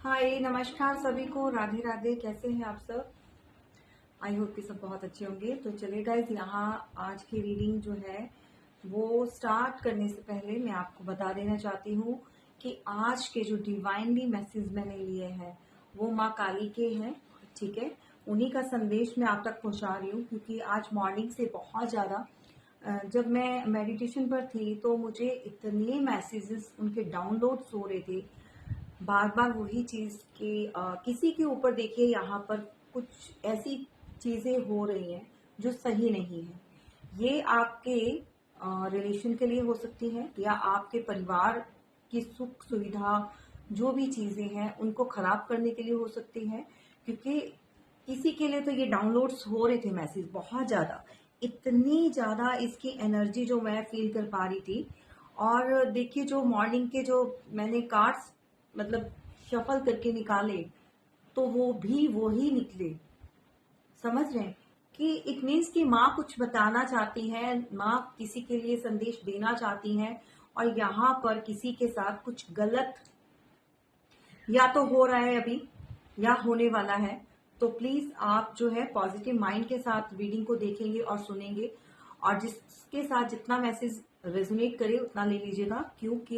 हाय नमस्कार सभी को, राधे राधे। कैसे हैं आप सब? आई होप कि सब बहुत अच्छे होंगे। तो चलिए गाइस, यहाँ आज की रीडिंग जो है वो स्टार्ट करने से पहले मैं आपको बता देना चाहती हूँ कि आज के जो डिवाइनली मैसेज मैंने लिए हैं वो माँ काली के हैं। ठीक है, उन्हीं का संदेश मैं आप तक पहुँचा रही हूँ क्योंकि आज मॉर्निंग से बहुत ज़्यादा जब मैं मेडिटेशन पर थी तो मुझे इतने मैसेजेस उनके डाउनलोड्स हो रहे थे, बार बार वही चीज कि किसी के ऊपर देखिए यहाँ पर कुछ ऐसी चीजें हो रही हैं जो सही नहीं है। ये आपके रिलेशन के लिए हो सकती है या आपके परिवार की सुख सुविधा जो भी चीजें हैं उनको खराब करने के लिए हो सकती है। क्योंकि किसी के लिए तो ये डाउनलोड्स हो रहे थे मैसेज बहुत ज्यादा, इतनी ज्यादा इसकी एनर्जी जो मैं फील कर पा रही थी। और देखिए जो मॉर्निंग के जो मैंने कार्ड्स मतलब शफल करके निकाले तो वो भी वो ही निकले। समझ रहे हैं कि इट मीन्स कि माँ कुछ बताना चाहती है, माँ किसी के लिए संदेश देना चाहती हैं और यहाँ पर किसी के साथ कुछ गलत या तो हो रहा है अभी या होने वाला है। तो प्लीज आप जो है पॉजिटिव माइंड के साथ रीडिंग को देखेंगे और सुनेंगे और जिसके साथ जितना मैसेज रेजोनेट करे उतना ले लीजिएगा, क्योंकि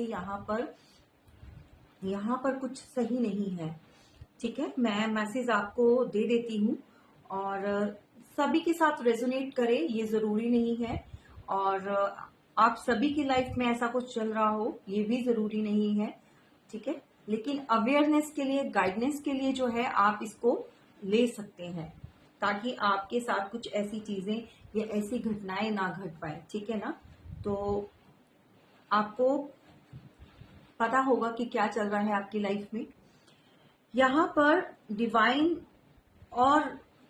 यहाँ पर कुछ सही नहीं है। ठीक है, मैं मैसेज आपको दे देती हूँ और सभी के साथ रेजोनेट करे ये जरूरी नहीं है। और आप सभी की लाइफ में ऐसा कुछ चल रहा हो ये भी जरूरी नहीं है। ठीक है, लेकिन अवेयरनेस के लिए, गाइडेंस के लिए जो है आप इसको ले सकते हैं ताकि आपके साथ कुछ ऐसी चीजें या ऐसी घटनाएं ना घट पाए। ठीक है ना? तो आपको पता होगा कि क्या चल रहा है आपकी लाइफ में। यहाँ पर डिवाइन और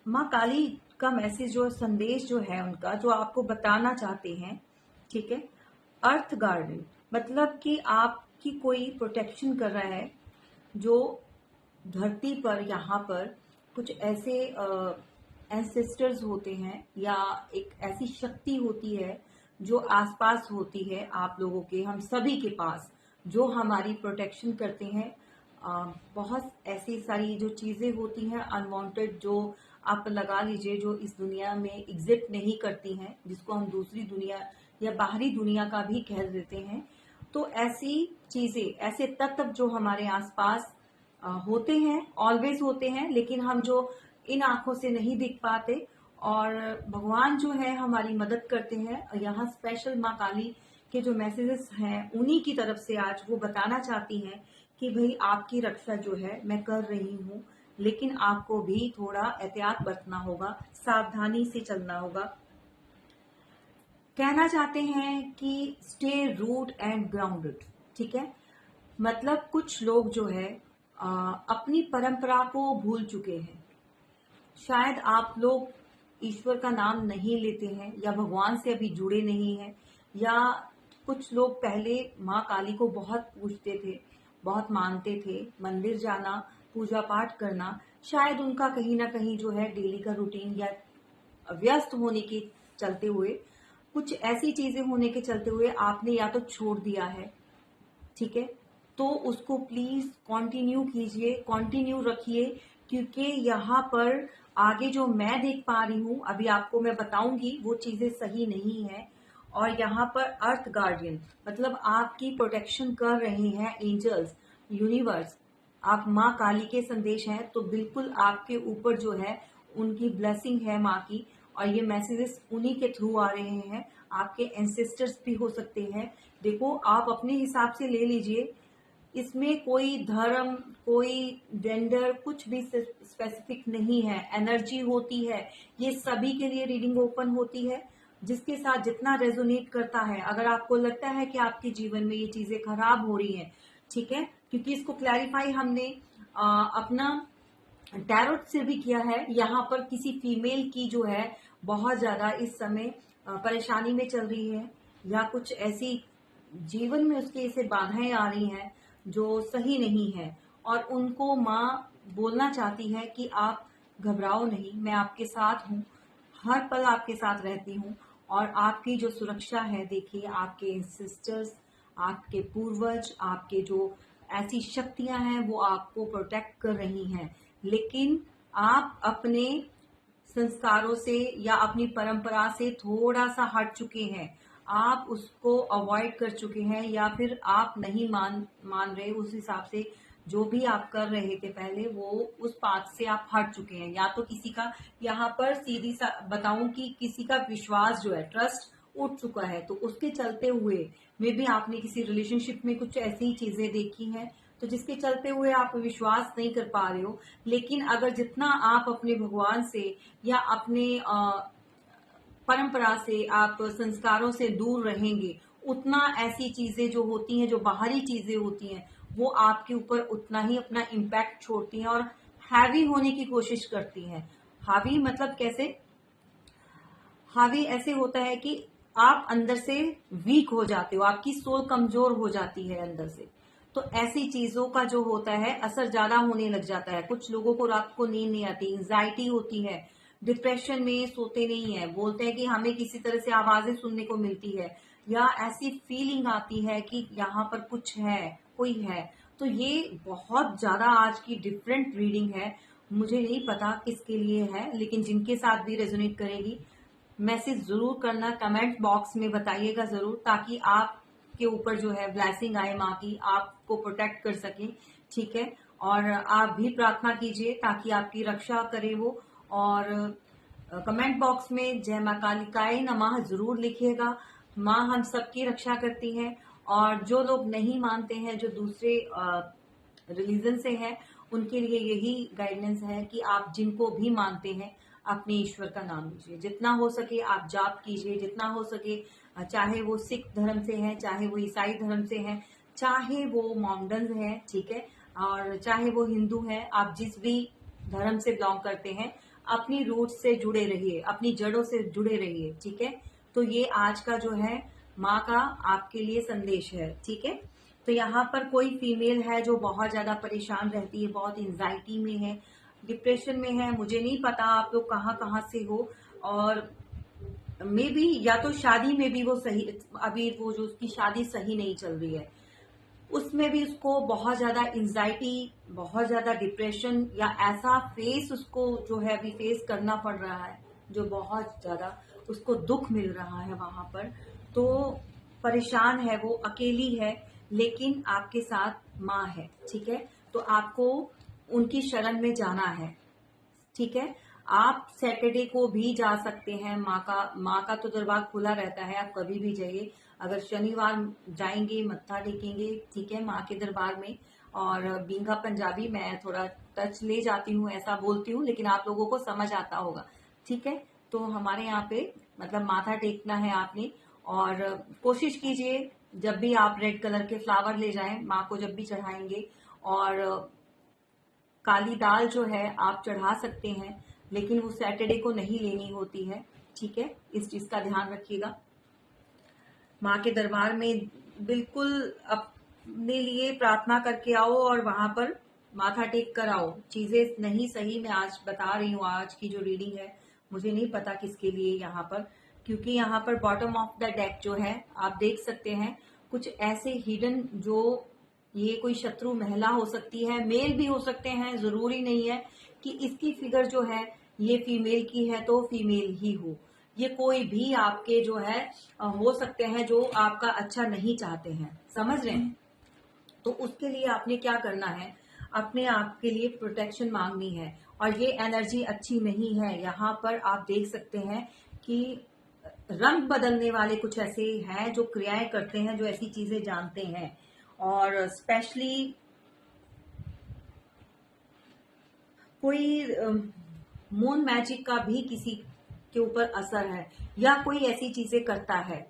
माँ काली का मैसेज जो संदेश जो है उनका जो आपको बताना चाहते हैं, ठीक है, अर्थ गार्डन मतलब कि आपकी कोई प्रोटेक्शन कर रहा है। जो धरती पर यहाँ पर कुछ ऐसे एंसेस्टर्स होते हैं या एक ऐसी शक्ति होती है जो आसपास होती है आप लोगों के, हम सभी के पास, जो हमारी प्रोटेक्शन करते हैं। बहुत ऐसी सारी जो चीजें होती हैं अनवांटेड, जो आप लगा लीजिए जो इस दुनिया में एग्जिस्ट नहीं करती हैं, जिसको हम दूसरी दुनिया या बाहरी दुनिया का भी कह देते हैं। तो ऐसी चीजें, ऐसे तत्व जो हमारे आसपास होते हैं, ऑलवेज होते हैं, लेकिन हम जो इन आंखों से नहीं दिख पाते और भगवान जो है हमारी मदद करते हैं। यहाँ स्पेशल माँ काली के जो मैसेजेस हैं उन्हीं की तरफ से आज वो बताना चाहती हैं कि भाई आपकी रक्षा जो है मैं कर रही हूँ, लेकिन आपको भी थोड़ा एहतियात बरतना होगा, सावधानी से चलना होगा। कहना चाहते हैं कि स्टे रूट एंड ग्राउंडेड। ठीक है, मतलब कुछ लोग जो है अपनी परंपरा को भूल चुके हैं। शायद आप लोग ईश्वर का नाम नहीं लेते हैं या भगवान से अभी जुड़े नहीं हैं, या कुछ लोग पहले माँ काली को बहुत पूजते थे, बहुत मानते थे। मंदिर जाना, पूजा पाठ करना शायद उनका कहीं ना कहीं जो है डेली का रूटीन या व्यस्त होने के चलते हुए, कुछ ऐसी चीजें होने के चलते हुए आपने या तो छोड़ दिया है। ठीक है, तो उसको प्लीज कंटिन्यू कीजिए, कंटिन्यू रखिए, क्योंकि यहाँ पर आगे जो मैं देख पा रही हूँ, अभी आपको मैं बताऊंगी, वो चीजें सही नहीं है। और यहाँ पर अर्थ गार्डियन मतलब आपकी प्रोटेक्शन कर रहे हैं एंजल्स, यूनिवर्स, आप माँ काली के संदेश हैं तो बिल्कुल आपके ऊपर जो है उनकी ब्लेसिंग है माँ की। और ये मैसेजेस उन्हीं के थ्रू आ रहे हैं, आपके एंसेस्टर्स भी हो सकते हैं। देखो आप अपने हिसाब से ले लीजिए, इसमें कोई धर्म, कोई जेंडर, कुछ भी स्पेसिफिक नहीं है। एनर्जी होती है, ये सभी के लिए रीडिंग ओपन होती है, जिसके साथ जितना रेजोनेट करता है। अगर आपको लगता है कि आपके जीवन में ये चीजें खराब हो रही हैं, ठीक है, क्योंकि इसको क्लैरिफाई हमने अपना टैरोट से भी किया है। यहाँ पर किसी फीमेल की जो है बहुत ज्यादा इस समय परेशानी में चल रही है, या कुछ ऐसी जीवन में उसके ऐसे बाधाएं आ रही हैं जो सही नहीं है, और उनको माँ बोलना चाहती है कि आप घबराओ नहीं, मैं आपके साथ हूँ, हर पल आपके साथ रहती हूँ। और आपकी जो सुरक्षा है, देखिए आपके सिस्टर्स, आपके पूर्वज, आपके जो ऐसी शक्तियां हैं वो आपको प्रोटेक्ट कर रही हैं, लेकिन आप अपने संस्कारों से या अपनी परंपरा से थोड़ा सा हट चुके हैं, आप उसको अवॉइड कर चुके हैं, या फिर आप नहीं मान रहे उस हिसाब से जो भी आप कर रहे थे पहले, वो उस पाथ से आप हट चुके हैं। या तो किसी का, यहाँ पर सीधी सा बताऊं कि किसी का विश्वास जो है, ट्रस्ट उठ चुका है, तो उसके चलते हुए मे बी आपने किसी रिलेशनशिप में कुछ ऐसी चीजें देखी हैं तो जिसके चलते हुए आप विश्वास नहीं कर पा रहे हो। लेकिन अगर जितना आप अपने भगवान से या अपने परंपरा से, आप संस्कारों से दूर रहेंगे, उतना ऐसी चीजें जो होती हैं, जो बाहरी चीजें होती हैं, वो आपके ऊपर उतना ही अपना इम्पैक्ट छोड़ती हैं और हावी होने की कोशिश करती हैं। हावी मतलब कैसे? हावी ऐसे होता है कि आप अंदर से वीक हो जाते हो, आपकी सोल कमजोर हो जाती है अंदर से। तो ऐसी चीजों का जो होता है असर ज्यादा होने लग जाता है। कुछ लोगों को रात को नींद नहीं आती, एंजाइटी होती है, डिप्रेशन में सोते नहीं है, बोलते हैं कि हमें किसी तरह से आवाजें सुनने को मिलती है, या ऐसी फीलिंग आती है कि यहाँ पर कुछ है, कोई है। तो ये बहुत ज्यादा आज की डिफरेंट रीडिंग है, मुझे नहीं पता किसके लिए है, लेकिन जिनके साथ भी रेजोनेट करेगी मैसेज जरूर करना, कमेंट बॉक्स में बताइएगा जरूर, ताकि आपके ऊपर जो है ब्लेसिंग आए माँ की, आपको प्रोटेक्ट कर सके। ठीक है, और आप भी प्रार्थना कीजिए ताकि आपकी रक्षा करे वो। और कमेंट बॉक्स में जय माँ कालिकाए नमः जरूर लिखिएगा। माँ हम सबकी रक्षा करती हैं, और जो लोग नहीं मानते हैं, जो दूसरे रिलीजन से हैं, उनके लिए यही गाइडेंस है कि आप जिनको भी मानते हैं अपने ईश्वर का नाम लीजिए, जितना हो सके आप जाप कीजिए, जितना हो सके, चाहे वो सिख धर्म से है, चाहे वो ईसाई धर्म से है, चाहे वो मॉमडन्स हैं, ठीक है, और चाहे वो हिंदू हैं, आप जिस भी धर्म से बिलोंग करते हैं, अपनी रूट से जुड़े रहिए, अपनी जड़ों से जुड़े रहिए। ठीक है, तो ये आज का जो है माँ का आपके लिए संदेश है। ठीक है, तो यहाँ पर कोई फीमेल है जो बहुत ज्यादा परेशान रहती है, बहुत एंजाइटी में है, डिप्रेशन में है। मुझे नहीं पता आप लोग कहाँ कहाँ से हो, और मे बी या तो शादी में भी वो सही, अभी वो जो उसकी शादी सही नहीं चल रही है, उसमें भी उसको बहुत ज्यादा एंजाइटी, बहुत ज्यादा डिप्रेशन, या ऐसा फेस उसको जो है अभी फेस करना पड़ रहा है, जो बहुत ज्यादा उसको दुख मिल रहा है वहां पर। तो परेशान है वो, अकेली है, लेकिन आपके साथ माँ है। ठीक है, तो आपको उनकी शरण में जाना है। ठीक है, आप सैटरडे को भी जा सकते हैं, माँ का तो दरबार खुला रहता है, आप कभी भी जाइए। अगर शनिवार जाएंगे, मत्था टेकेंगे, ठीक है, माँ के दरबार में। और बींगा पंजाबी मैं थोड़ा टच ले जाती हूँ, ऐसा बोलती हूँ, लेकिन आप लोगों को समझ आता होगा। ठीक है, तो हमारे यहाँ पे मतलब माथा टेकना है आपने, और कोशिश कीजिए जब भी आप रेड कलर के फ्लावर ले जाएं, माँ को जब भी चढ़ाएंगे। और काली दाल जो है आप चढ़ा सकते हैं, लेकिन वो सैटरडे को नहीं लेनी होती है। ठीक है, इस चीज का ध्यान रखिएगा। माँ के दरबार में बिल्कुल अपने लिए प्रार्थना करके आओ, और वहां पर माथा टेक कर आओ। चीजें नहीं सही मैं आज बता रही हूँ, आज की जो रीडिंग है मुझे नहीं पता किसके लिए यहाँ पर, क्योंकि यहाँ पर बॉटम ऑफ द डेक जो है आप देख सकते हैं, कुछ ऐसे हिडन, जो ये कोई शत्रु महिला हो सकती है, मेल भी हो सकते हैं, जरूरी नहीं है कि इसकी फिगर जो है ये फीमेल की है तो फीमेल ही हो। ये कोई भी आपके जो है हो सकते हैं जो आपका अच्छा नहीं चाहते हैं, समझ रहे हैं। तो उसके लिए आपने क्या करना है, अपने आप के लिए प्रोटेक्शन मांगनी है। और ये एनर्जी अच्छी नहीं है, यहाँ पर आप देख सकते हैं कि रंग बदलने वाले कुछ ऐसे हैं जो क्रियाएं करते हैं, जो ऐसी चीजें जानते हैं। और स्पेशली कोई मून मैजिक का भी किसी के ऊपर असर है, या कोई ऐसी चीजें करता है,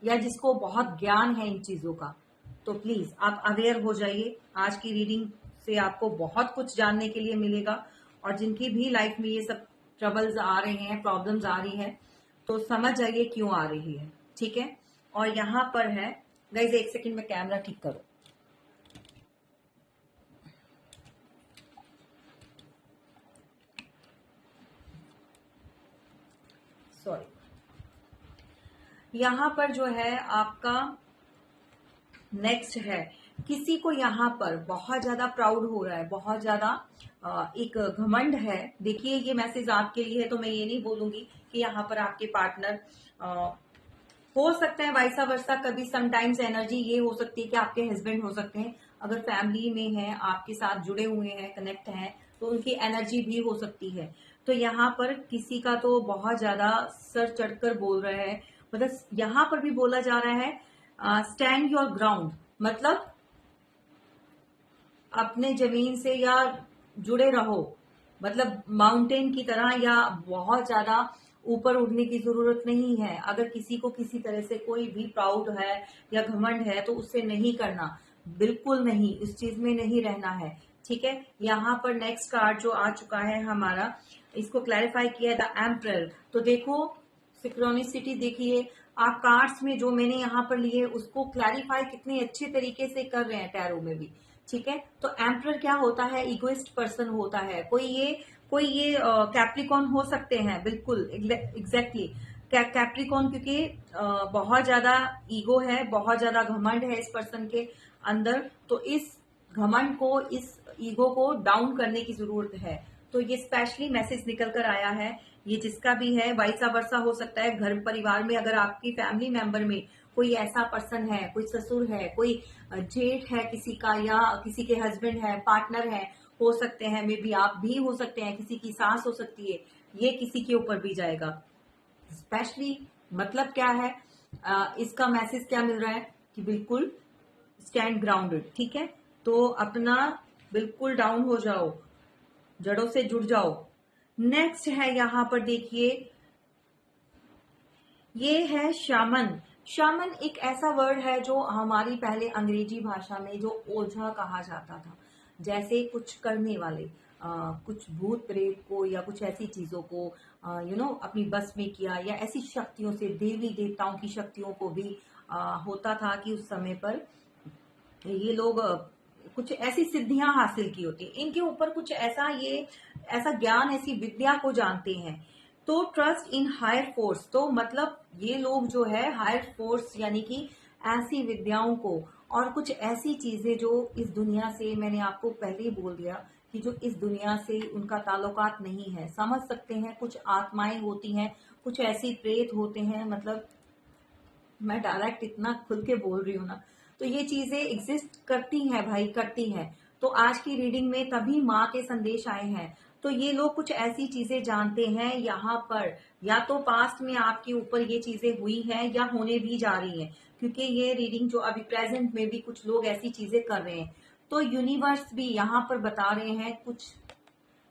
या जिसको बहुत ज्ञान है इन चीजों का, तो प्लीज आप अवेयर हो जाइए। आज की रीडिंग से आपको बहुत कुछ जानने के लिए मिलेगा। और जिनकी भी लाइफ में ये सब ट्रबल्स आ रहे हैं, प्रॉब्लम्स आ रही है, तो समझ जाइए क्यों आ रही है। ठीक है, और यहाँ पर है गाइज, एक सेकंड में कैमरा ठीक करो। सॉरी, यहाँ पर जो है आपका नेक्स्ट है किसी को यहाँ पर बहुत ज्यादा प्राउड हो रहा है, बहुत ज्यादा एक घमंड है। देखिए ये मैसेज आपके लिए है, तो मैं ये नहीं बोलूंगी कि यहाँ पर आपके पार्टनर हो सकता है वाइसा वर्सा, कभी समटाइम्स एनर्जी ये हो सकती है कि आपके हस्बैंड हो सकते हैं, अगर फैमिली में है, आपके साथ जुड़े हुए हैं, कनेक्ट हैं, तो उनकी एनर्जी भी हो सकती है। तो यहाँ पर किसी का तो बहुत ज्यादा सर चढ़कर बोल रहा है, मतलब यहाँ पर भी बोला जा रहा है स्टैंड योर ग्राउंड, मतलब अपने जमीन से या जुड़े रहो, मतलब माउंटेन की तरह, या बहुत ज्यादा ऊपर उठने की जरूरत नहीं है। अगर किसी को किसी तरह से कोई भी प्राउड है या घमंड है तो उससे नहीं करना, बिल्कुल नहीं, इस चीज में नहीं रहना है। ठीक है, यहाँ पर नेक्स्ट कार्ड जो आ चुका है हमारा, इसको क्लैरिफाई किया है द एम्परर। तो देखो सिक्रोनिसिटी देखिए, आप कार्ड्स में जो मैंने यहाँ पर लिए उसको क्लैरिफाई कितने अच्छे तरीके से कर रहे हैं टैरो में भी। ठीक है, तो एम्परर क्या होता है, इगोइस्ट पर्सन होता है। कोई ये कैप्रिकॉन हो सकते हैं, बिल्कुल एग्जैक्टली कैप्रिकॉन, क्योंकि बहुत ज्यादा ईगो है, बहुत ज्यादा घमंड है इस पर्सन के अंदर। तो इस घमंड को, इस ईगो को डाउन करने की जरूरत है। तो ये स्पेशली मैसेज निकल कर आया है, ये जिसका भी है, वाइसा वर्सा हो सकता है। घर परिवार में अगर आपकी फैमिली मेंबर में कोई ऐसा पर्सन है, कोई ससुर है, कोई जेठ है किसी का, या किसी के हस्बैंड है, पार्टनर है, हो सकते हैं, मे बी आप भी हो सकते हैं, किसी की सास हो सकती है, ये किसी के ऊपर भी जाएगा स्पेशली। मतलब क्या है, इसका मैसेज क्या मिल रहा है कि बिल्कुल स्टैंड ग्राउंडेड। ठीक है, तो अपना बिल्कुल डाउन हो जाओ, जड़ों से जुड़ जाओ। नेक्स्ट है यहाँ पर देखिए, ये है शामन। शामन एक ऐसा वर्ड है जो हमारी पहले अंग्रेजी भाषा में जो ओझा कहा जाता था, जैसे कुछ करने वाले, कुछ भूत प्रेत को या कुछ ऐसी चीजों को अपनी बस में किया, या ऐसी शक्तियों से, देवी देवताओं की शक्तियों को भी होता था कि उस समय पर ये लोग कुछ ऐसी सिद्धियां हासिल की होती, इनके ऊपर कुछ ऐसा, ये ऐसा ज्ञान, ऐसी विद्या को जानते हैं। तो ट्रस्ट इन हायर फोर्स, तो मतलब ये लोग जो है हायर फोर्स, यानी कि ऐसी विद्याओं को और कुछ ऐसी चीजें जो इस दुनिया से, मैंने आपको पहले ही बोल दिया कि जो इस दुनिया से उनका ताल्लुकात नहीं है, समझ सकते हैं। कुछ आत्माएं होती हैं, कुछ ऐसी प्रेत होते हैं, मतलब मैं डायरेक्ट इतना खुल के बोल रही हूँ ना, तो ये चीजें एग्जिस्ट करती हैं भाई, करती हैं। तो आज की रीडिंग में तभी माँ के संदेश आए हैं। तो ये लोग कुछ ऐसी चीजें जानते हैं यहाँ पर, या तो पास्ट में आपके ऊपर ये चीजें हुई हैं या होने भी जा रही हैं, क्योंकि ये रीडिंग जो अभी प्रेजेंट में भी कुछ लोग ऐसी चीजें कर रहे हैं। तो यूनिवर्स भी यहाँ पर बता रहे हैं कुछ,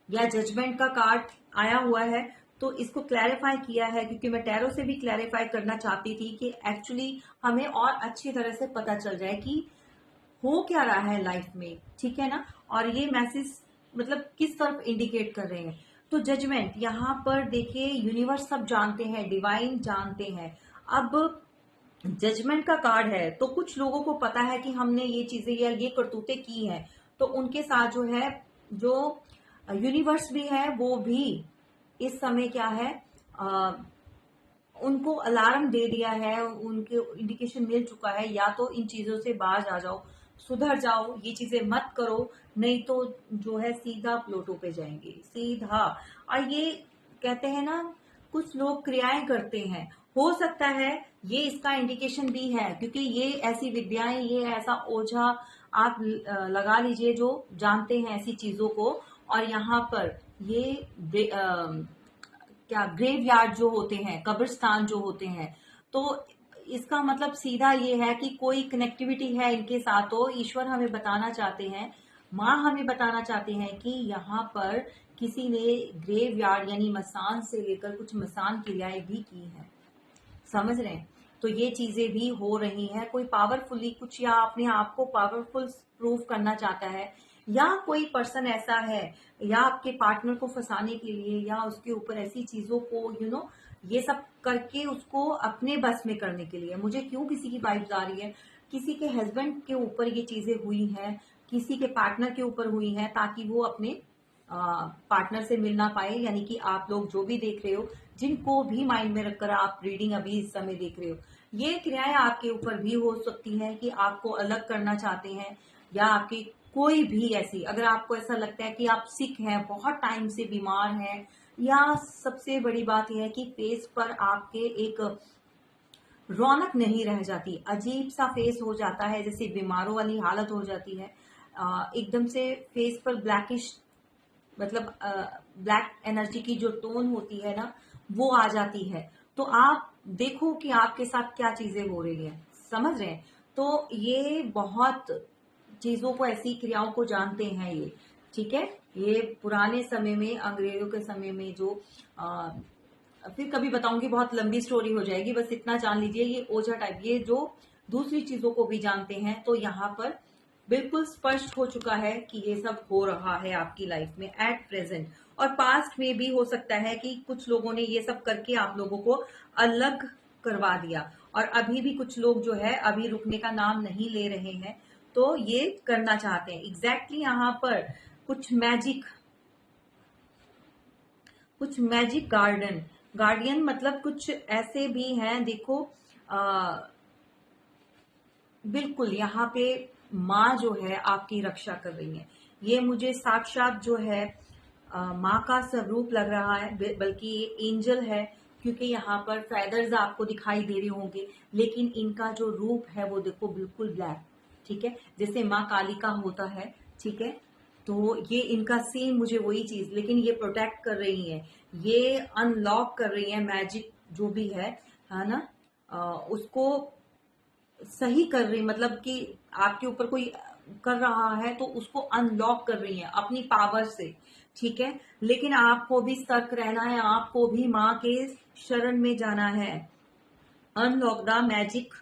या जजमेंट का कार्ड आया हुआ है, तो इसको क्लैरिफाई किया है, क्योंकि मैं टैरो से भी क्लैरिफाई करना चाहती थी कि एक्चुअली हमें और अच्छी तरह से पता चल जाए कि हो क्या रहा है लाइफ में। ठीक है ना, और ये मैसेज मतलब किस तरफ इंडिकेट कर रहे हैं। तो जजमेंट यहाँ पर देखिए, यूनिवर्स सब जानते हैं, डिवाइन जानते हैं। अब जजमेंट का कार्ड है, तो कुछ लोगों को पता है कि हमने ये चीजें या ये करतूतें की हैं, तो उनके साथ जो है, जो यूनिवर्स भी है वो भी इस समय क्या है, उनको अलार्म दे दिया है, उनके इंडिकेशन मिल चुका है, या तो इन चीजों से बाज आ जाओ, सुधर जाओ, ये चीजें मत करो, नहीं तो जो है सीधा प्लूटो पे जाएंगे, सीधा। और ये कहते हैं ना, कुछ लोग क्रियाएं करते हैं, हो सकता है ये इसका इंडिकेशन भी है, क्योंकि ये ऐसी विद्याएं, ये ऐसा ओझा आप लगा लीजिए जो जानते हैं ऐसी चीजों को। और यहाँ पर ये क्या ग्रेवयार्ड जो होते हैं, कब्रिस्तान जो होते हैं, तो इसका मतलब सीधा ये है कि कोई कनेक्टिविटी है इनके साथ। तो ईश्वर हमें बताना चाहते हैं, माँ हमें बताना चाहते हैं कि यहाँ पर किसी ने ग्रेवयार्ड यानी मसान से लेकर कुछ मसान क्रियाएं भी की हैं, समझ रहे हैं। तो ये चीजें भी हो रही हैं, कोई पावरफुली कुछ, या अपने आप को पावरफुल प्रूव करना चाहता है, या कोई पर्सन ऐसा है, या आपके पार्टनर को फंसाने के लिए, या उसके ऊपर ऐसी चीजों को ये सब करके उसको अपने बस में करने के लिए। मुझे क्यों किसी की वाइब्स आ रही है, किसी के हस्बैंड के ऊपर ये चीजें हुई हैं, किसी के पार्टनर के ऊपर हुई हैं, ताकि वो अपने पार्टनर से मिल ना पाए। यानी कि आप लोग जो भी देख रहे हो, जिनको भी माइंड में रखकर आप रीडिंग अभी इस समय देख रहे हो, ये क्रियाएं आपके ऊपर भी हो सकती हैं कि आपको अलग करना चाहते हैं, या आपकी कोई भी ऐसी, अगर आपको ऐसा लगता है कि आप सिक हैं, बहुत टाइम से बीमार हैं, या सबसे बड़ी बात यह है कि फेस पर आपके एक रौनक नहीं रह जाती, अजीब सा फेस हो जाता है, जैसे बीमारों वाली हालत हो जाती है, एकदम से फेस पर ब्लैकिश, मतलब ब्लैक एनर्जी की जो टोन होती है ना, वो आ जाती है। तो आप देखो कि आपके साथ क्या चीजें हो रही हैं, समझ रहे हैं? तो ये बहुत चीजों को, ऐसी क्रियाओं को जानते हैं ये, ठीक है। ये पुराने समय में, अंग्रेजों के समय में जो फिर कभी बताऊंगी, बहुत लंबी स्टोरी हो जाएगी, बस इतना जान लीजिए, ये ओझा टाइप, ये जो दूसरी चीजों को भी जानते हैं। तो यहाँ पर बिल्कुल स्पष्ट हो चुका है कि ये सब हो रहा है आपकी लाइफ में एट प्रेजेंट, और पास्ट में भी हो सकता है कि कुछ लोगों ने ये सब करके आप लोगों को अलग करवा दिया, और अभी भी कुछ लोग जो है अभी रुकने का नाम नहीं ले रहे हैं, तो ये करना चाहते हैं। एग्जैक्टली यहाँ पर कुछ मैजिक गार्डियन मतलब कुछ ऐसे भी हैं, देखो बिल्कुल यहाँ पे माँ जो है आपकी रक्षा कर रही है। ये मुझे साक्षात जो है माँ का स्वरूप लग रहा है, बल्कि ये एंजल है, क्योंकि यहाँ पर फेदर्स आपको दिखाई दे रहे होंगे, लेकिन इनका जो रूप है वो देखो बिल्कुल ब्लैक, ठीक है, जैसे माँ काली का होता है, ठीक है। तो ये इनका सेम मुझे वही चीज, लेकिन ये प्रोटेक्ट कर रही है, ये अनलॉक कर रही है मैजिक जो भी है ना, उसको सही कर रही, मतलब कि आपके ऊपर कोई कर रहा है तो उसको अनलॉक कर रही है अपनी पावर से, ठीक है। लेकिन आपको भी सतर्क रहना है, आपको भी माँ के शरण में जाना है। Unlock the magic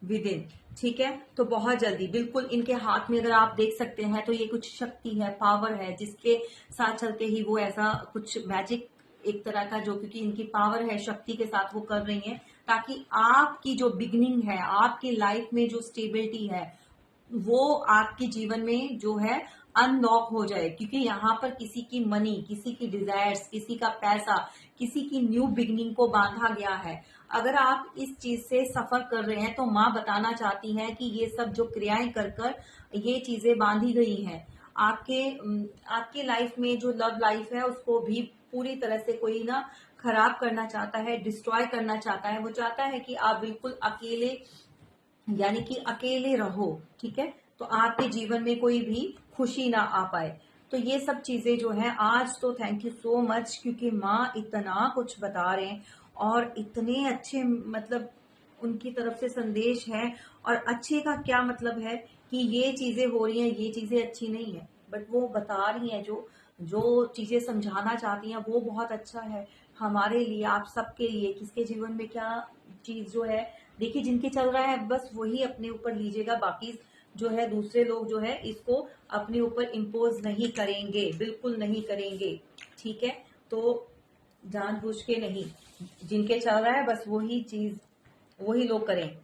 with in, ठीक है। तो बहुत जल्दी, बिल्कुल इनके हाथ में अगर आप देख सकते हैं तो ये कुछ शक्ति है, पावर है, जिसके साथ चलते ही वो ऐसा कुछ मैजिक एक तरह का, जो क्योंकि इनकी पावर है, शक्ति के साथ वो कर रही है, ताकि आपकी जो बिगनिंग है, आपकी लाइफ में जो स्टेबिलिटी है, वो आपके जीवन में जो है अनलॉक हो जाए। क्योंकि यहाँ पर किसी की मनी, किसी की डिजायर्स, किसी का पैसा, किसी की न्यू बिगनिंग को बांधा गया है। अगर आप इस चीज से सफर कर रहे हैं तो माँ बताना चाहती हैं कि ये सब जो क्रियाएं कर कर ये चीजें बांधी गई हैं, आपके लाइफ में जो लव लाइफ है उसको भी पूरी तरह से कोई ना खराब करना चाहता है, डिस्ट्रॉय करना चाहता है। वो चाहता है कि आप बिल्कुल अकेले, यानी कि अकेले रहो, ठीक है। तो आपके जीवन में कोई भी खुशी ना आ पाए। तो ये सब चीजें जो है आज, तो थैंक यू सो मच, क्योंकि माँ इतना कुछ बता रहे हैं और इतने अच्छे, मतलब उनकी तरफ से संदेश है। और अच्छे का क्या मतलब है कि ये चीजें हो रही हैं, ये चीजें अच्छी नहीं है, बट वो बता रही हैं, जो जो चीजें समझाना चाहती हैं वो बहुत अच्छा है हमारे लिए, आप सबके लिए। किसके जीवन में क्या चीज जो है, देखिए जिनके चल रहा है बस वही अपने ऊपर लीजिएगा, बाकी जो है दूसरे लोग जो है इसको अपने ऊपर इम्पोज नहीं करेंगे, बिल्कुल नहीं करेंगे, ठीक है। तो जानबूझ के नहीं, जिनके चल रहा है बस वही चीज वही लोग करें।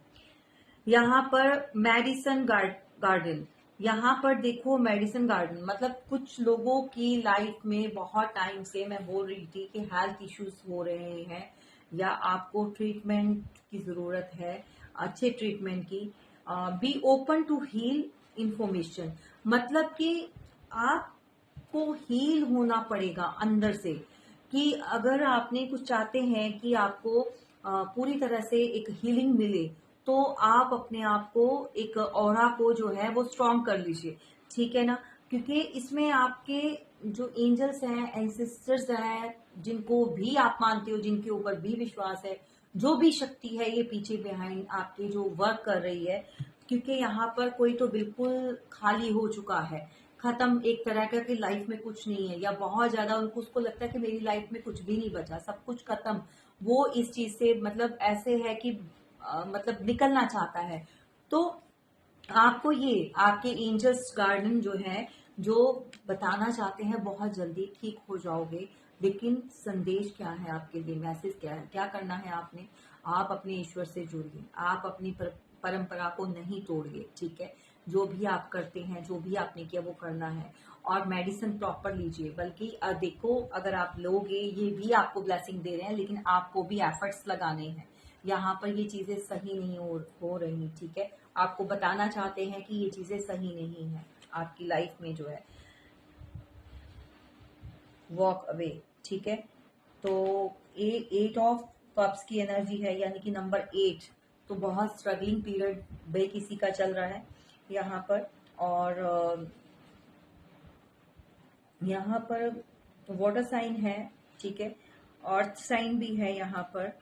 यहाँ पर मेडिसन गार्डन, यहाँ पर देखो मेडिसिन गार्डन मतलब कुछ लोगों की लाइफ में बहुत टाइम से मैं बोल रही थी कि हेल्थ इश्यूज हो रहे हैं, या आपको ट्रीटमेंट की जरूरत है, अच्छे ट्रीटमेंट की। Be open to heal information, मतलब कि आपको हील होना पड़ेगा अंदर से, कि अगर आपने कुछ चाहते हैं कि आपको पूरी तरह से एक हीलिंग मिले, तो आप अपने आप को, एक ऑरा को जो है वो स्ट्रॉन्ग कर लीजिए, ठीक है ना। क्योंकि इसमें आपके जो एंजल्स हैं, एंसेस्टर्स हैं, जिनको भी आप मानते हो, जिनके ऊपर भी विश्वास है, जो भी शक्ति है ये पीछे बिहाइंड आपके जो वर्क कर रही है। क्योंकि यहाँ पर कोई तो बिल्कुल खाली हो चुका है, खत्म, एक तरह का कि लाइफ में कुछ नहीं है, या बहुत ज्यादा उनको उसको लगता है कि मेरी लाइफ में कुछ भी नहीं बचा, सब कुछ खत्म। वो इस चीज से मतलब ऐसे है कि मतलब निकलना चाहता है। तो आपको ये आपके एंजल्स गार्डन जो है, जो बताना चाहते हैं बहुत जल्दी ठीक हो जाओगे। लेकिन संदेश क्या है आपके लिए, मैसेज क्या है, क्या करना है आपने, आप अपने ईश्वर से जुड़िए, आप अपनी परंपरा को नहीं तोड़िए, ठीक है। जो भी आप करते हैं, जो भी आपने किया वो करना है, और मेडिसिन प्रॉपर लीजिए। बल्कि देखो, अगर आप लोगे, ये भी आपको ब्लेसिंग दे रहे हैं, लेकिन आपको भी एफर्ट्स लगाने हैं, यहाँ पर ये चीजें सही नहीं हो रही, ठीक है। आपको बताना चाहते हैं कि ये चीजें सही नहीं है आपकी लाइफ में जो है। वॉक अवे, ठीक है। तो 8 ऑफ कप्स की एनर्जी है, यानी कि नंबर 8। तो बहुत स्ट्रगलिंग पीरियड बे किसी का चल रहा है यहाँ पर। और यहाँ पर वाटर साइन है, ठीक है, अर्थ साइन भी है यहाँ पर।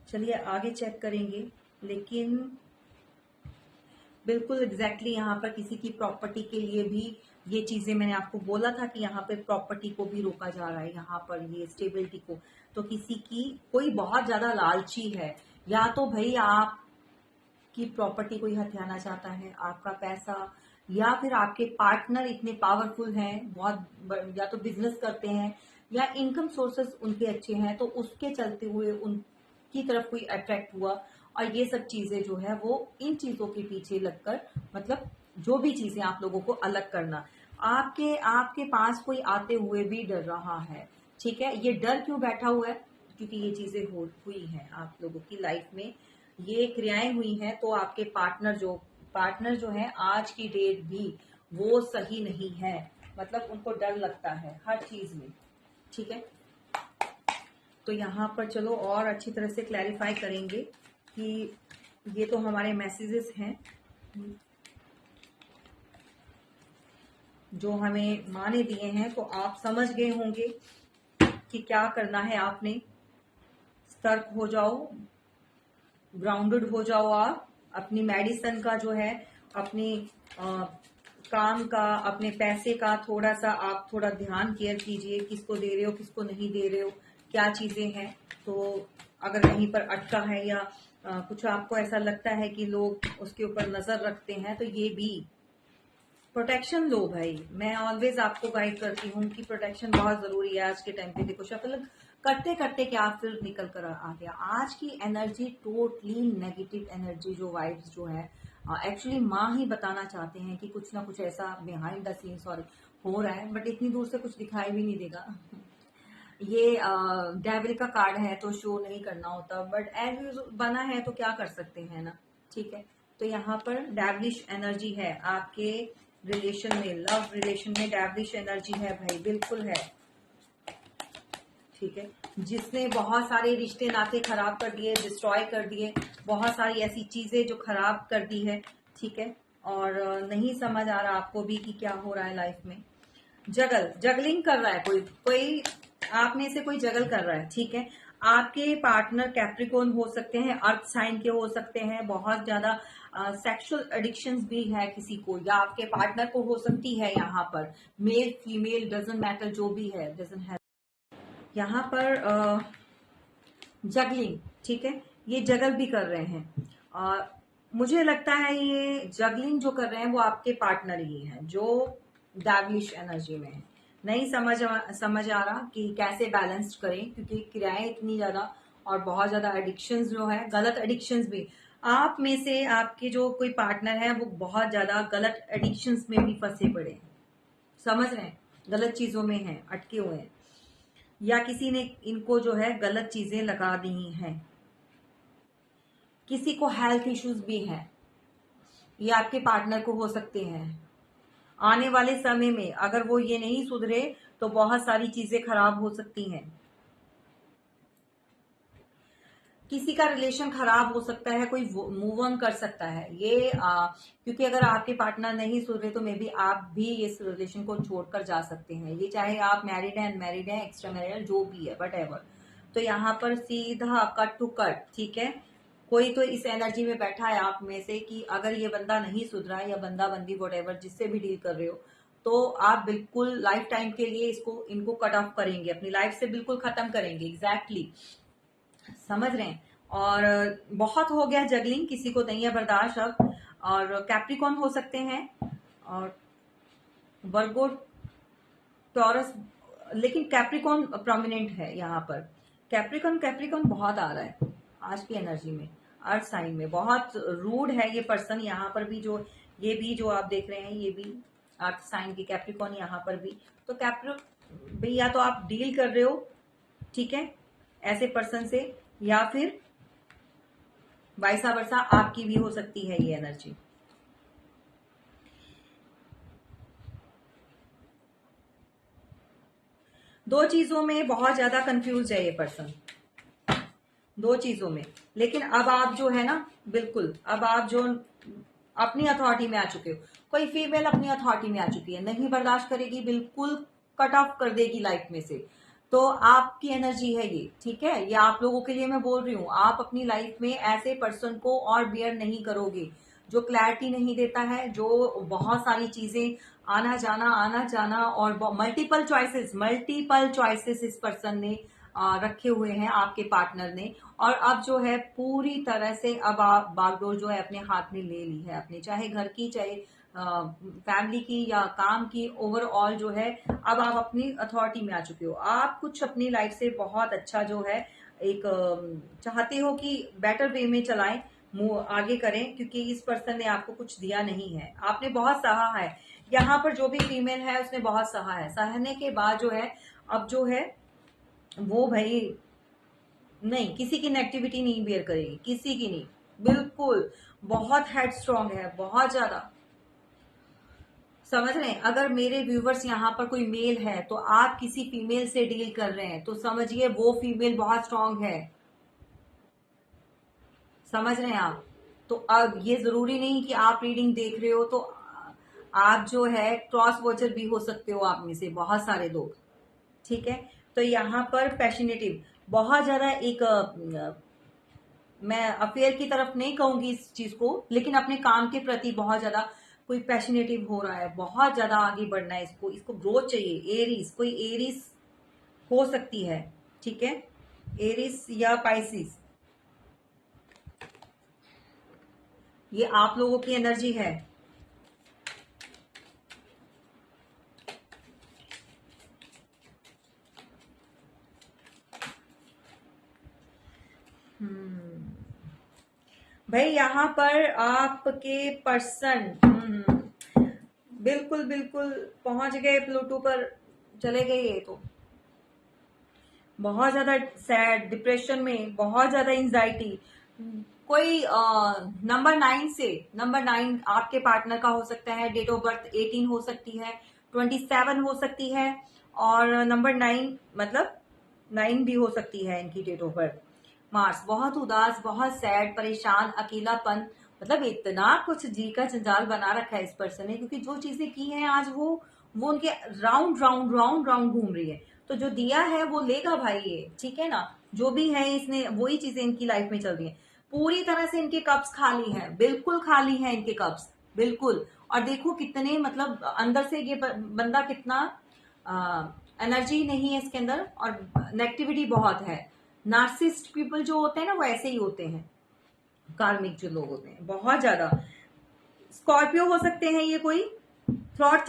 चलिए आगे चेक करेंगे, लेकिन बिल्कुल एग्जैक्टली यहाँ पर किसी की प्रॉपर्टी के लिए भी ये चीजें, मैंने आपको बोला था कि यहाँ पे प्रॉपर्टी को भी रोका जा रहा है, यहाँ पर ये स्टेबिलिटी को। तो किसी की कोई बहुत ज्यादा लालची है, या तो भाई आपकी प्रॉपर्टी कोई हथियाना चाहता है, आपका पैसा, या फिर आपके पार्टनर इतने पावरफुल हैं, बहुत, या तो बिजनेस करते हैं या इनकम सोर्सेस उनके अच्छे हैं, तो उसके चलते हुए उनकी तरफ कोई अट्रैक्ट हुआ। और ये सब चीजें जो है वो इन चीजों के पीछे लगकर, मतलब जो भी चीजें आप लोगों को अलग करना, आपके आपके पास कोई आते हुए भी डर रहा है, ठीक है। ये डर क्यों बैठा हुआ है? क्योंकि ये चीजें हुई हैं आप लोगों की लाइफ में, ये क्रियाएं हुई हैं। तो आपके पार्टनर जो है आज की डेट भी वो सही नहीं है, मतलब उनको डर लगता है हर चीज में, ठीक है। तो यहाँ पर चलो और अच्छी तरह से क्लैरिफाई करेंगे कि ये तो हमारे मैसेजेस हैं जो हमें माँ ने दिए हैं। तो आप समझ गए होंगे कि क्या करना है आपने। सतर्क हो जाओ, ग्राउंडेड हो जाओ। आप अपनी मेडिसिन का जो है, अपनी काम का, अपने पैसे का थोड़ा सा आप थोड़ा ध्यान केयर कीजिए, किसको दे रहे हो, किसको नहीं दे रहे हो, क्या चीजें हैं। तो अगर कहीं पर अटका है या कुछ आपको ऐसा लगता है कि लोग उसके ऊपर नजर रखते हैं, तो ये भी प्रोटेक्शन लो भाई। मैं ऑलवेज आपको गाइड करती हूँ कि प्रोटेक्शन बहुत जरूरी है आज के टाइम पे। देखो शफल करते करते क्या फिर निकल कर आ गया। आज की एनर्जी टोटली नेगेटिव एनर्जी, जो वाइब्स जो है, एक्चुअली माँ ही बताना चाहते हैं कि कुछ ना कुछ ऐसा बिहाइंड द सीन्स और हो रहा है, बट इतनी दूर से कुछ दिखाई भी नहीं देगा। ये डेविल का कार्ड है तो शो नहीं करना होता, बट एज यूजुअल बना है तो क्या कर सकते हैं ना, ठीक है। तो यहाँ पर डेविलिश एनर्जी है आपके रिलेशन में, लव रिलेशन में डेविलिश एनर्जी है भाई, बिल्कुल है, ठीक है। जिसने बहुत सारे रिश्ते नाते खराब कर दिए, डिस्ट्रॉय कर दिए, बहुत सारी ऐसी चीजें जो खराब कर दी है, ठीक है। और नहीं समझ आ रहा आपको भी कि क्या हो रहा है लाइफ में। जगलिंग कर रहा है कोई आप में से, कोई जगल कर रहा है, ठीक है। आपके पार्टनर कैप्रिकॉर्न हो सकते हैं, अर्थ साइन के हो सकते हैं, बहुत ज्यादा सेक्सुअल एडिक्शंस भी है किसी को, या आपके पार्टनर को हो सकती है। यहाँ पर मेल फीमेल डजंट मैटर, जो भी है डजंट है। यहाँ पर जगलिंग, ठीक है, ये जगल भी कर रहे हैं। और मुझे लगता है ये जगलिंग जो कर रहे हैं वो आपके पार्टनर ही हैं, जो डेविलिश एनर्जी में है। नहीं समझ आ रहा कि कैसे बैलेंस करें, क्योंकि क्रियाएं इतनी ज्यादा और बहुत ज्यादा एडिक्शंस जो है, गलत एडिक्शंस भी। आप में से आपके जो कोई पार्टनर है वो बहुत ज्यादा गलत एडिक्शंस में भी फंसे पड़े हैं, समझ रहे हैं, गलत चीजों में हैं, अटके हुए हैं, या किसी ने इनको जो है गलत चीजें लगा दी हैं। किसी को हेल्थ इश्यूज भी है, ये आपके पार्टनर को हो सकते हैं। आने वाले समय में अगर वो ये नहीं सुधरे तो बहुत सारी चीजें खराब हो सकती हैं। किसी का रिलेशन खराब हो सकता है, कोई मूव ऑन कर सकता है ये क्योंकि अगर आपके पार्टनर नहीं सुधरे तो मे बी आप भी इस रिलेशन को छोड़कर जा सकते हैं। ये चाहे आप मैरिड हैं, अनमैरिड हैं, एक्स्ट्रा मैरिड, जो भी है, वट एवर। तो यहाँ पर सीधा कट टू कट, ठीक है। कोई तो इस एनर्जी में बैठा है आप में से कि अगर ये बंदा नहीं सुधरा, या बंदा बंदी वट एवर जिससे भी डील कर रहे हो, तो आप बिल्कुल लाइफ टाइम के लिए इनको कट ऑफ करेंगे, अपनी लाइफ से बिल्कुल खत्म करेंगे। एग्जैक्टली समझ रहे हैं। और बहुत हो गया जगलिंग, किसी को नहीं है बर्दाश्त अब। और कैप्रिकॉन हो सकते हैं, और वर्गो, टॉरस, लेकिन कैप्रिकॉन प्रोमिनेंट है यहाँ पर। कैप्रिकॉन बहुत आ रहा है आज की एनर्जी में, अर्थ साइन में। बहुत रूड है ये पर्सन यहाँ पर भी, जो ये भी जो आप देख रहे हैं ये भी अर्थ साइन की कैप्रिकॉन यहाँ पर भी। तो भाई या तो आप डील कर रहे हो, ठीक है, ऐसे पर्सन से, या फिर वाइसा वर्सा आपकी भी हो सकती है ये एनर्जी। दो चीजों में बहुत ज्यादा कंफ्यूज है ये पर्सन, दो चीजों में। लेकिन अब आप जो है ना, बिल्कुल अब आप जो अपनी अथॉरिटी में आ चुके हो। कोई फीमेल अपनी अथॉरिटी में आ चुकी है, नहीं बर्दाश्त करेगी, बिल्कुल कट ऑफ कर देगी लाइफ में से। तो आपकी एनर्जी है ये, ठीक है, ये आप लोगों के लिए मैं बोल रही हूँ। आप अपनी लाइफ में ऐसे पर्सन को और बियर नहीं करोगे जो क्लैरिटी नहीं देता है, जो बहुत सारी चीजें आना जाना और मल्टीपल चॉइसेस इस पर्सन ने रखे हुए हैं, आपके पार्टनर ने। और अब जो है पूरी तरह से अब आप बागडोर जो है अपने हाथ में ले ली है, अपने चाहे घर की, चाहे फैमिली की या काम की, ओवरऑल जो है अब आप अपनी अथॉरिटी में आ चुके हो। आप कुछ अपनी लाइफ से बहुत अच्छा जो है एक चाहते हो कि बेटर वे में चलाएं, आगे करें, क्योंकि इस पर्सन ने आपको कुछ दिया नहीं है, आपने बहुत सहा है। यहाँ पर जो भी फीमेल है उसने बहुत सहा है, सहने के बाद जो है अब जो है वो भाई नहीं, किसी की नेगेटिविटी नहीं बेयर करेगी, किसी की नहीं, बिल्कुल। बहुत हेड स्ट्रांग है, बहुत ज्यादा। समझ रहे हैं? अगर मेरे व्यूवर्स यहाँ पर कोई मेल है तो आप किसी फीमेल से डील कर रहे हैं, तो समझिए वो फीमेल बहुत स्ट्रांग है। समझ रहे हैं आप? तो अब ये जरूरी नहीं कि आप रीडिंग देख रहे हो तो आप जो है क्रॉस वॉचर भी हो सकते हो, आप में से बहुत सारे लोग, ठीक है। तो यहाँ पर पैशनेटिव बहुत ज्यादा एक मैं अफेयर की तरफ नहीं कहूंगी इस चीज को, लेकिन अपने काम के प्रति बहुत ज्यादा कोई पैशनेटिव हो रहा है, बहुत ज्यादा आगे बढ़ना है इसको, इसको ग्रोथ चाहिए। एरीज, कोई एरीज हो सकती है, ठीक है, एरीज या पाइसिस, ये आप लोगों की एनर्जी है। भाई यहाँ पर आपके पर्सन बिल्कुल बिल्कुल पहुंच गए प्लूटो पर, चले गए। ये तो बहुत ज्यादा सैड, डिप्रेशन में, बहुत ज्यादा एंजाइटी। कोई नंबर 9 आपके पार्टनर का हो सकता है, डेट ऑफ बर्थ 18 हो सकती है, 27 हो सकती है, और नंबर 9 मतलब 9 भी हो सकती है इनकी डेट ऑफ बर्थ। मार्स, बहुत उदास, बहुत सैड, परेशान, अकेलापन, मतलब इतना कुछ जी का जंजाल बना रखा है इस पर्सन ने, क्योंकि जो चीजें की हैं आज वो उनके राउंड राउंड राउंड राउंड घूम रही है। तो जो दिया है वो लेगा भाई ये, ठीक है ना। जो भी है इसने वही चीजें इनकी लाइफ में चल रही है। पूरी तरह से इनके कप्स खाली हैं, बिल्कुल खाली हैं इनके कप्स, बिल्कुल। और देखो कितने मतलब अंदर से ये बंदा कितना एनर्जी नहीं है इसके अंदर, और नेगेटिविटी बहुत है। नार्सिस्ट पीपल जो होते हैं ना वो ऐसे ही होते हैं, कार्मिक जो लोग होते हैं बहुत ज्यादा। स्कॉर्पियो हो सकते हैं ये कोई, थ्रॉट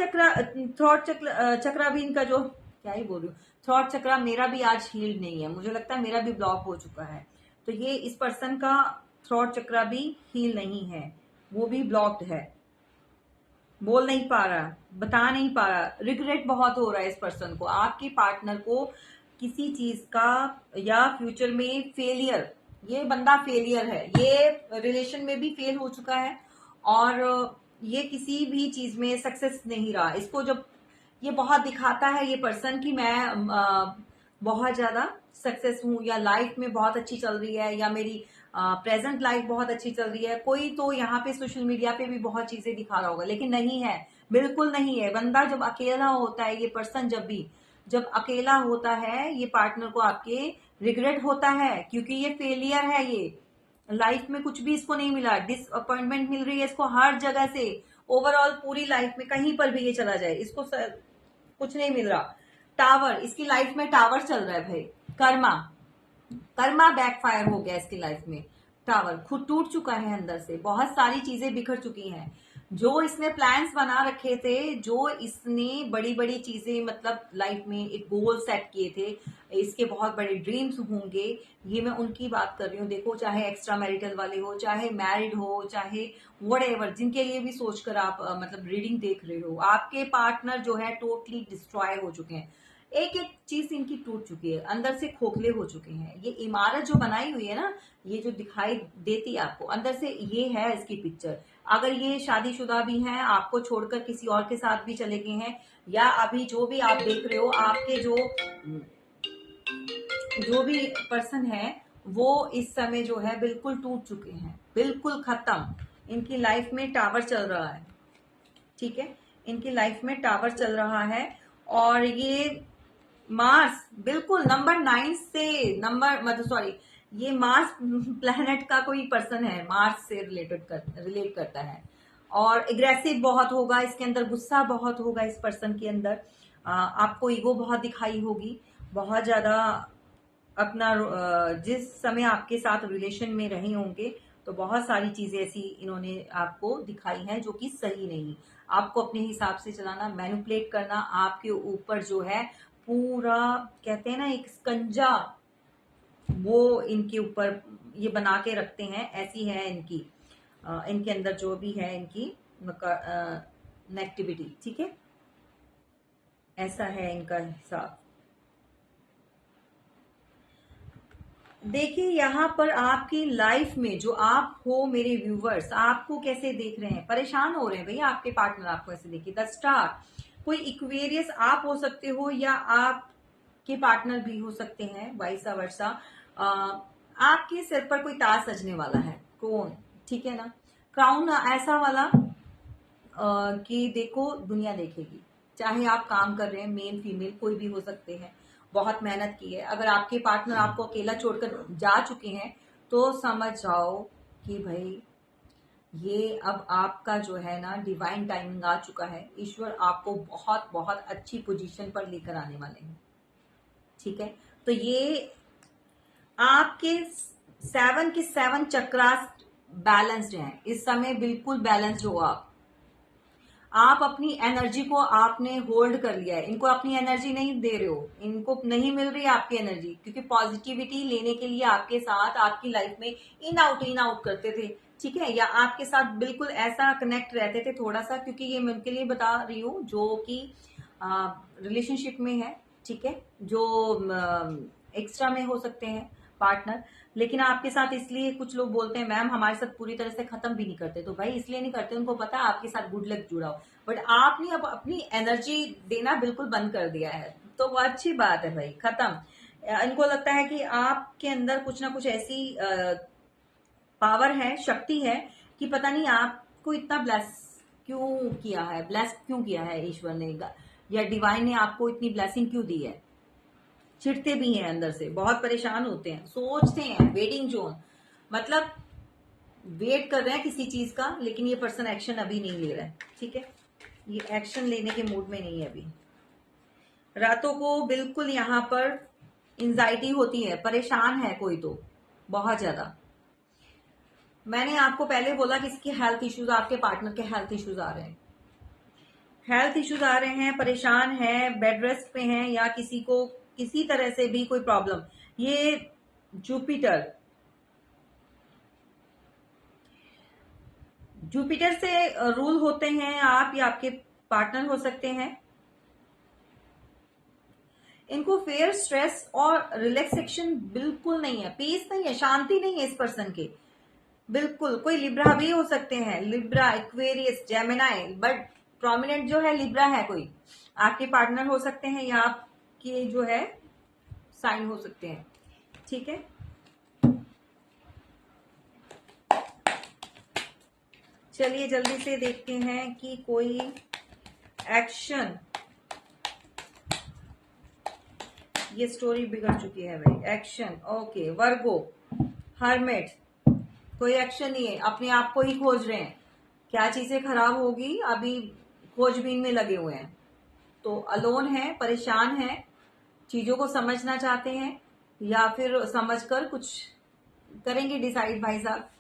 चक्रा भी इनका जो, क्या ही बोल रही हूँ, थ्रॉट चक्रा मेरा भी आज हील्ड नहीं है, मुझे लगता है मेरा भी ब्लॉक हो चुका है। तो ये इस पर्सन का थ्रॉट चक्रा भी हील नहीं है, वो भी ब्लॉक्ड है, बोल नहीं पा रहा, बता नहीं पा रहा। रिग्रेट बहुत हो रहा है इस पर्सन को, आपके पार्टनर को किसी चीज का, या फ्यूचर में फेलियर, ये बंदा फेलियर है, ये रिलेशन में भी फेल हो चुका है, और ये किसी भी चीज में सक्सेस नहीं रहा। इसको जब ये बहुत दिखाता है ये पर्सन कि मैं बहुत ज्यादा सक्सेस हूं, या लाइफ में बहुत अच्छी चल रही है, या मेरी प्रेजेंट लाइफ बहुत अच्छी चल रही है, कोई तो यहाँ पे सोशल मीडिया पे भी बहुत चीजें दिखा रहा होगा, लेकिन नहीं है, बिल्कुल नहीं है। बंदा जब अकेला होता है, ये पर्सन जब अकेला होता है, ये पार्टनर को आपके रिग्रेट होता है, क्योंकि ये फेलियर है, ये लाइफ में कुछ भी इसको नहीं मिला, डिसअपॉइंटमेंट मिल रही है इसको हर जगह से। ओवरऑल पूरी लाइफ में कहीं पर भी ये चला जाए, इसको कुछ नहीं मिल रहा। टावर, इसकी लाइफ में टावर चल रहा है भाई, कर्मा, कर्मा बैकफायर हो गया इसकी लाइफ में। टावर खुद टूट चुका है अंदर से, बहुत सारी चीजें बिखर चुकी हैं। जो इसने प्लान्स बना रखे थे, जो इसने बड़ी बड़ी चीजें मतलब लाइफ में एक गोल सेट किए थे, इसके बहुत बड़े ड्रीम्स होंगे, ये मैं उनकी बात कर रही हूँ। देखो, चाहे एक्स्ट्रा मैरिटल वाले हो, चाहे मैरिड हो, चाहे व्हाटएवर, जिनके लिए भी सोचकर आप मतलब रीडिंग देख रहे हो, आपके पार्टनर जो है टोटली डिस्ट्रॉय हो चुके हैं। एक एक चीज इनकी टूट चुकी है, अंदर से खोखले हो चुके हैं। ये इमारत जो बनाई हुई है ना, ये जो दिखाई देती है आपको अंदर से, ये है इसकी पिक्चर। अगर ये शादीशुदा भी हैं, आपको छोड़कर किसी और के साथ भी चले गए हैं, या अभी जो भी आप देख रहे हो, आपके जो भी पर्सन है वो इस समय जो है बिल्कुल टूट चुके हैं, बिल्कुल खत्म। इनकी लाइफ में टावर चल रहा है, ठीक है, इनकी लाइफ में टावर चल रहा है। और ये मार्स बिल्कुल नंबर 9 से नंबर, मतलब सॉरी, ये मार्स प्लैनेट का कोई पर्सन है, मार्स से रिलेट करता है। और एग्रेसिव बहुत होगा इसके अंदर, गुस्सा बहुत होगा इस पर्सन के अंदर। आपको ईगो बहुत दिखाई होगी, बहुत ज्यादा अपना जिस समय आपके साथ रिलेशन में रहे होंगे तो बहुत सारी चीजें ऐसी इन्होंने आपको दिखाई हैं जो कि सही नहीं। आपको अपने हिसाब से चलाना, मैनिपुलेट करना, आपके ऊपर जो है पूरा, कहते हैं ना एक स्कंजा, वो इनके ऊपर ये बना के रखते हैं। ऐसी है इनकी इनके अंदर जो भी है इनकी नेगेटिविटी, ठीक है, ऐसा है इनका हिसाब। देखिए यहाँ पर आपकी लाइफ में जो आप हो मेरे व्यूवर्स, आपको कैसे देख रहे हैं, परेशान हो रहे हैं भैया आपके पार्टनर आपको ऐसे देखिए। द स्टार, कोई इक्वेरियस आप हो सकते हो या आपके पार्टनर भी हो सकते हैं, वाइसा वर्सा। आपके सिर पर कोई ताज सजने वाला है, कौन, ठीक है ना, क्राउन ऐसा वाला कि देखो दुनिया देखेगी। चाहे आप काम कर रहे हैं, मेल फीमेल कोई भी हो सकते हैं, बहुत मेहनत की है। अगर आपके पार्टनर आपको अकेला छोड़कर जा चुके हैं तो समझ जाओ कि भाई ये अब आपका जो है ना डिवाइन टाइमिंग आ चुका है। ईश्वर आपको बहुत बहुत अच्छी पोजीशन पर लेकर आने वाले हैं, ठीक है। तो ये आपके 7 के 7 चक्रास बैलेंस्ड हैं इस समय, बिल्कुल बैलेंस्ड हो आप अपनी एनर्जी को आपने होल्ड कर लिया है। इनको अपनी एनर्जी नहीं दे रहे हो, इनको नहीं मिल रही है आपकी एनर्जी, क्योंकि पॉजिटिविटी लेने के लिए आपके साथ आपकी लाइफ में इन आउट करते थे, ठीक है, या आपके साथ बिल्कुल ऐसा कनेक्ट रहते थे थोड़ा सा, क्योंकि ये मैं उनके लिए बता रही हूँ जो कि रिलेशनशिप में है, ठीक है, जो एक्स्ट्रा में हो सकते हैं पार्टनर। लेकिन आपके साथ इसलिए कुछ लोग बोलते हैं मैम हमारे साथ पूरी तरह से खत्म भी नहीं करते, तो भाई इसलिए नहीं करते, उनको पता है आपके साथ गुड लक जुड़ा हो, बट आपने अब अपनी एनर्जी देना बिल्कुल बंद कर दिया है, तो वो अच्छी बात है भाई, खत्म। इनको लगता है कि आपके अंदर कुछ ना कुछ ऐसी पावर है, शक्ति है कि पता नहीं आपको इतना ब्लेस क्यों किया है ईश्वर ने, या डिवाइन ने आपको इतनी ब्लेसिंग क्यों दी है। चिढ़ते भी हैं अंदर से, बहुत परेशान होते हैं, सोचते हैं, वेटिंग जोन, मतलब वेट कर रहे हैं किसी चीज का, लेकिन ये पर्सन एक्शन अभी नहीं ले रहा है, ठीक है, ये एक्शन लेने के मूड में नहीं है अभी। रातों को बिल्कुल यहाँ पर एंजाइटी होती है, परेशान है कोई तो बहुत ज्यादा। मैंने आपको पहले बोला कि इसकी हेल्थ इश्यूज, आपके पार्टनर के हेल्थ इश्यूज आ रहे हैं, हेल्थ इश्यूज आ रहे हैं, परेशान है, बेड रेस्ट पे हैं, या किसी को किसी तरह से भी कोई प्रॉब्लम। ये जुपिटर से रूल होते हैं आप, या आपके पार्टनर हो सकते हैं। इनको फेयर, स्ट्रेस और रिलैक्सेशन बिल्कुल नहीं है, पीस नहीं है, शांति नहीं है इस पर्सन के, बिल्कुल। कोई लिब्रा भी हो सकते हैं, Libra, Aquarius, Gemini, but prominent जो है लिब्रा है, कोई आपके पार्टनर हो सकते हैं या आपके जो है साइन हो सकते हैं, ठीक है। चलिए जल्दी से देखते हैं कि कोई एक्शन, ये स्टोरी बिगड़ चुकी है भाई, एक्शन, ओके, वर्गो, हर्मिट, कोई एक्शन नहीं है, अपने आप को ही खोज रहे हैं, क्या चीजें खराब होगी अभी खोजबीन में लगे हुए हैं, तो अलोन है, परेशान है, चीजों को समझना चाहते हैं, या फिर समझकर कुछ करेंगे डिसाइड भाई साहब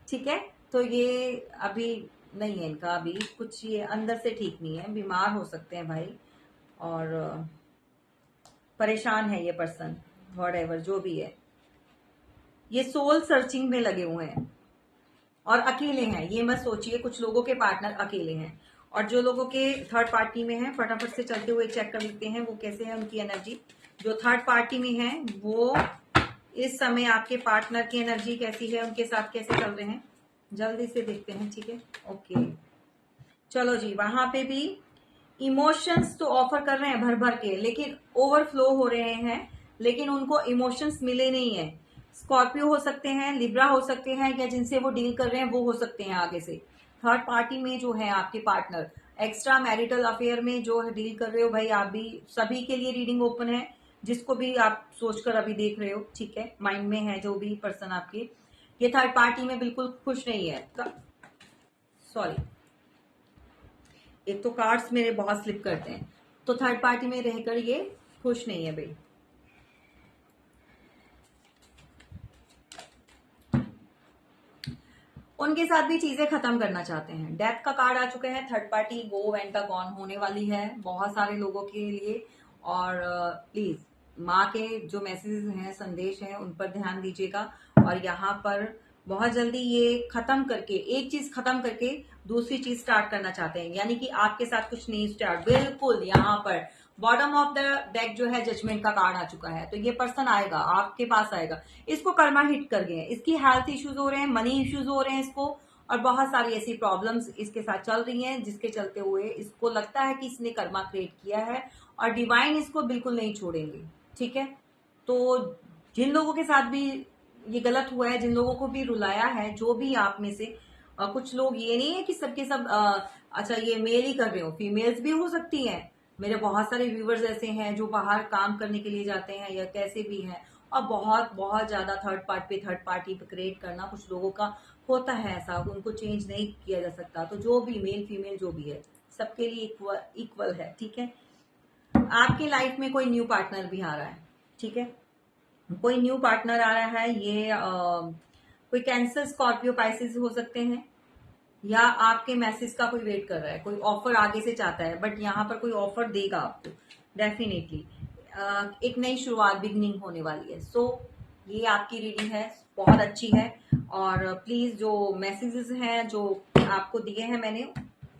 ठीक है। तो ये अभी नहीं है इनका, अभी कुछ ये अंदर से ठीक नहीं है, बीमार हो सकते हैं भाई, और परेशान है ये पर्सन, व्हाटएवर जो भी है। ये सोल सर्चिंग में लगे हुए हैं और अकेले हैं, ये मत सोचिए कुछ लोगों के पार्टनर अकेले हैं, और जो लोगों के थर्ड पार्टी में है फटाफट से चलते हुए चेक कर लेते हैं वो कैसे है उनकी एनर्जी। जो थर्ड पार्टी में है वो इस समय आपके पार्टनर की एनर्जी कैसी है, उनके साथ कैसे चल रहे हैं, जल्दी से देखते हैं। ठीक है, ओके चलो जी। वहां पे भी इमोशंस तो ऑफर कर रहे हैं भर भर के, लेकिन ओवरफ्लो हो रहे हैं, लेकिन उनको इमोशंस मिले नहीं है। स्कॉर्पियो हो सकते हैं, लिब्रा हो सकते हैं, या जिनसे वो डील कर रहे हैं वो हो सकते हैं आगे से। थर्ड पार्टी में जो है आपके पार्टनर, एक्स्ट्रा मैरिटल अफेयर में जो है डील कर रहे हो भाई आप भी, सभी के लिए रीडिंग ओपन है, जिसको भी आप सोचकर अभी देख रहे हो। ठीक है, माइंड में है जो भी पर्सन आपके, ये थर्ड पार्टी में बिल्कुल खुश नहीं है। सॉरी, एक तो कार्ड्स मेरे बहुत स्लिप करते हैं, तो थर्ड पार्टी में रहकर ये खुश नहीं है भाई। उनके साथ भी चीजें खत्म करना चाहते हैं। डेथ का कार्ड आ चुका है, थर्ड पार्टी गो वेन का गॉन होने वाली है बहुत सारे लोगों के लिए। और प्लीज माँ के जो मैसेजेस हैं, संदेश हैं, उन पर ध्यान दीजिएगा। और यहाँ पर बहुत जल्दी ये खत्म करके, एक चीज खत्म करके दूसरी चीज स्टार्ट करना चाहते हैं, यानी कि आपके साथ कुछ नहीं स्टार्ट। बिल्कुल यहाँ पर बॉटम ऑफ द डेक जो है जजमेंट का कार्ड आ चुका है, तो ये पर्सन आएगा आपके पास आएगा। इसको कर्मा हिट कर गए हैं, इसकी हेल्थ इश्यूज हो रहे हैं, मनी इश्यूज हो रहे हैं इसको, और बहुत सारी ऐसी प्रॉब्लम्स इसके साथ चल रही हैं जिसके चलते हुए इसको लगता है कि इसने कर्मा क्रिएट किया है और डिवाइन इसको बिल्कुल नहीं छोड़ेंगे। ठीक है, तो जिन लोगों के साथ भी ये गलत हुआ है, जिन लोगों को भी रुलाया है, जो भी आप में से कुछ लोग, ये नहीं है कि सबके सब अच्छा ये मेल ही कर रहे हो, फीमेल्स भी हो सकती हैं। मेरे बहुत सारे व्यूवर्स ऐसे हैं जो बाहर काम करने के लिए जाते हैं या कैसे भी हैं, और बहुत बहुत ज्यादा थर्ड पार्टी पे क्रिएट करना कुछ लोगों का होता है ऐसा, उनको चेंज नहीं किया जा सकता। तो जो भी मेल फीमेल जो भी है सबके लिए इक्वल है। ठीक है, आपकी लाइफ में कोई न्यू पार्टनर भी आ रहा है। ठीक है, कोई न्यू पार्टनर आ रहा है, ये कोई कैंसर, स्कॉर्पियो, पाइसेस हो सकते हैं, या आपके मैसेज का कोई वेट कर रहा है, कोई ऑफर आगे से चाहता है, बट यहाँ पर कोई ऑफर देगा आपको डेफिनेटली। एक नई शुरुआत, बिगनिंग होने वाली है। सो ये आपकी रीडिंग है, बहुत अच्छी है। और प्लीज जो मैसेजेस हैं जो आपको दिए हैं मैंने,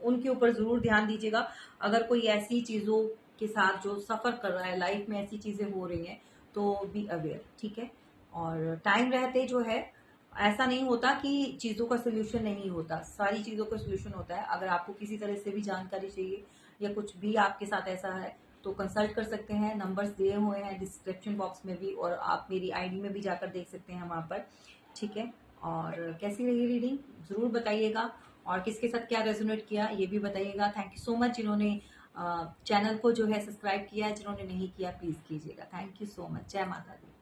उनके ऊपर जरूर ध्यान दीजिएगा। अगर कोई ऐसी चीजों के साथ जो सफर कर रहा है, लाइफ में ऐसी चीजें हो रही हैं, तो बी अवेयर। ठीक है, और टाइम रहते जो है, ऐसा नहीं होता कि चीज़ों का सोल्यूशन नहीं होता, सारी चीज़ों का सोल्यूशन होता है। अगर आपको किसी तरह से भी जानकारी चाहिए या कुछ भी आपके साथ ऐसा है तो कंसल्ट कर सकते हैं, नंबर्स दिए हुए हैं डिस्क्रिप्शन बॉक्स में भी, और आप मेरी आईडी में भी जाकर देख सकते हैं वहाँ पर। ठीक है, और कैसी रही रीडिंग ज़रूर बताइएगा, और किसके साथ क्या रेजोनेट किया ये भी बताइएगा। थैंक यू सो मच जिन्होंने चैनल को जो है सब्सक्राइब किया है, जिन्होंने नहीं किया प्लीज़ कीजिएगा। थैंक यू सो मच, जय माता दी।